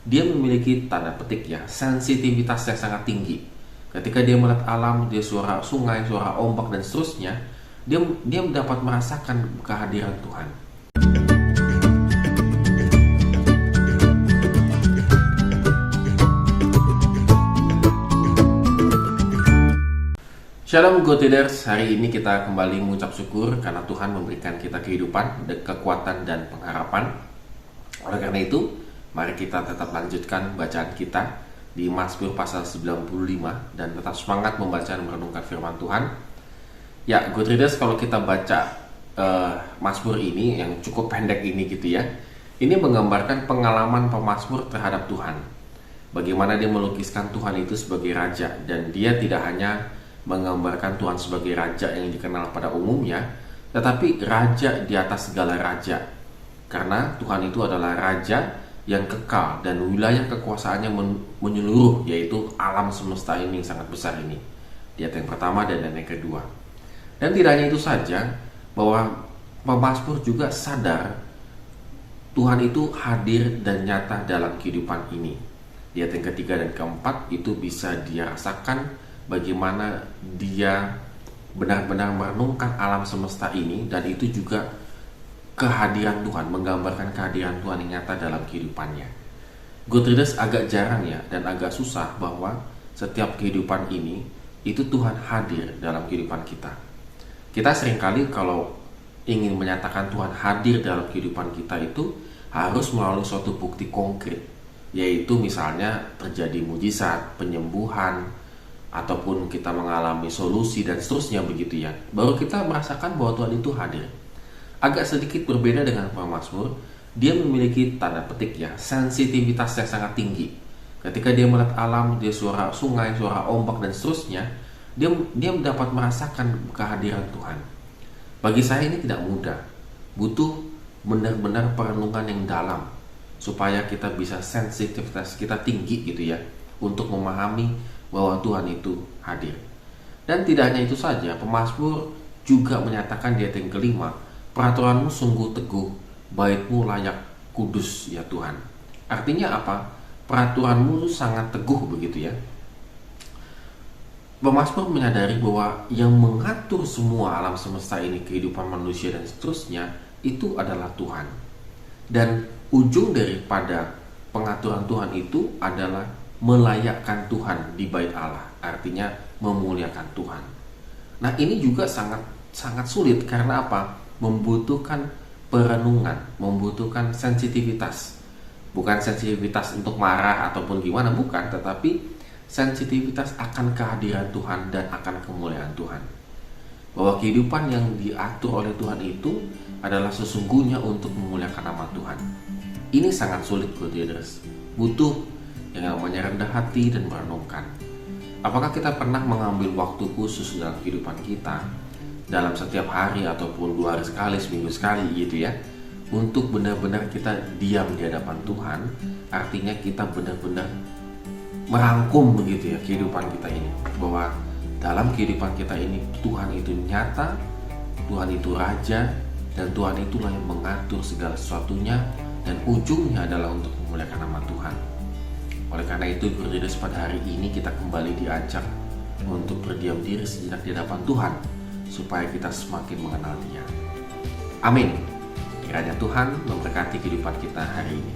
dia memiliki tanda petik ya sensitivitas yang sangat tinggi. Ketika dia melihat alam, dia suara sungai, suara ombak dan seterusnya, dia dapat merasakan kehadiran Tuhan. Shalom Go Traders, hari ini kita kembali mengucap syukur karena Tuhan memberikan kita kehidupan, kekuatan dan pengharapan. Oleh karena itu, mari kita tetap lanjutkan bacaan kita di Mazmur pasal 95 dan tetap semangat membaca dan merenungkan firman Tuhan. Ya, Go Traders, kalau kita baca Mazmur ini yang cukup pendek ini gitu ya, ini menggambarkan pengalaman pemazmur terhadap Tuhan. Bagaimana dia melukiskan Tuhan itu sebagai raja, dan dia tidak hanya menggambarkan Tuhan sebagai raja yang dikenal pada umumnya, tetapi raja di atas segala raja. Karena Tuhan itu adalah raja yang kekal dan wilayah kekuasaannya menyeluruh, yaitu alam semesta ini yang sangat besar ini. Di ayat yang pertama dan yang kedua. Dan tidak hanya itu saja, bahwa pemazmur juga sadar Tuhan itu hadir dan nyata dalam kehidupan ini. Di ayat yang ketiga dan keempat itu bisa dia rasakan bagaimana dia benar-benar merenungkan alam semesta ini, dan itu juga kehadiran Tuhan, menggambarkan kehadiran Tuhan yang nyata dalam kehidupannya. Go Traders, agak jarang ya dan agak susah bahwa setiap kehidupan ini itu Tuhan hadir dalam kehidupan kita. Kita seringkali kalau ingin menyatakan Tuhan hadir dalam kehidupan kita itu harus melalui suatu bukti konkret, yaitu misalnya terjadi mujizat, penyembuhan, ataupun kita mengalami solusi dan seterusnya begitu ya, baru kita merasakan bahwa Tuhan itu hadir. Agak sedikit berbeda dengan pemazmur, dia memiliki tanda petik ya sensitivitas yang sangat tinggi. Ketika dia melihat alam, dia suara sungai, suara ombak dan seterusnya, dia dapat merasakan kehadiran Tuhan. Bagi saya ini tidak mudah, butuh benar-benar perenungan yang dalam supaya kita bisa sensitivitas kita tinggi gitu ya, untuk memahami bahwa Tuhan itu hadir. Dan tidak hanya itu saja, pemazmur juga menyatakan di ayat yang kelima, peraturanmu sungguh teguh, baitmu layak kudus ya Tuhan. Artinya apa? Peraturanmu sangat teguh begitu ya. Pemazmur menyadari bahwa yang mengatur semua alam semesta ini, kehidupan manusia dan seterusnya, itu adalah Tuhan. Dan ujung daripada pengaturan Tuhan itu adalah melayakkan Tuhan di bait Allah, artinya memuliakan Tuhan. Nah, ini juga sangat sulit karena apa? Membutuhkan perenungan, membutuhkan sensitivitas. Bukan sensitivitas untuk marah ataupun gimana, bukan, tetapi sensitivitas akan kehadiran Tuhan dan akan kemuliaan Tuhan. Bahwa kehidupan yang diatur oleh Tuhan itu adalah sesungguhnya untuk memuliakan nama Tuhan. Ini sangat sulit, Go Traders. Butuh yang namanya rendah hati dan merenungkan. Apakah kita pernah mengambil waktu khusus dalam kehidupan kita, dalam setiap hari ataupun 2 hari sekali, seminggu sekali gitu ya, untuk benar-benar kita diam di hadapan Tuhan? Artinya kita benar-benar merangkum begitu ya kehidupan kita ini, bahwa dalam kehidupan kita ini Tuhan itu nyata, Tuhan itu raja, dan Tuhan itulah yang mengatur segala sesuatunya, dan ujungnya adalah untuk memuliakan nama Tuhan. Oleh karena itu, Go Traders, pada hari ini kita kembali diajak untuk berdiam diri sejenak di hadapan Tuhan, supaya kita semakin mengenal Dia. Amin. Kiranya Tuhan memberkati kehidupan kita hari ini.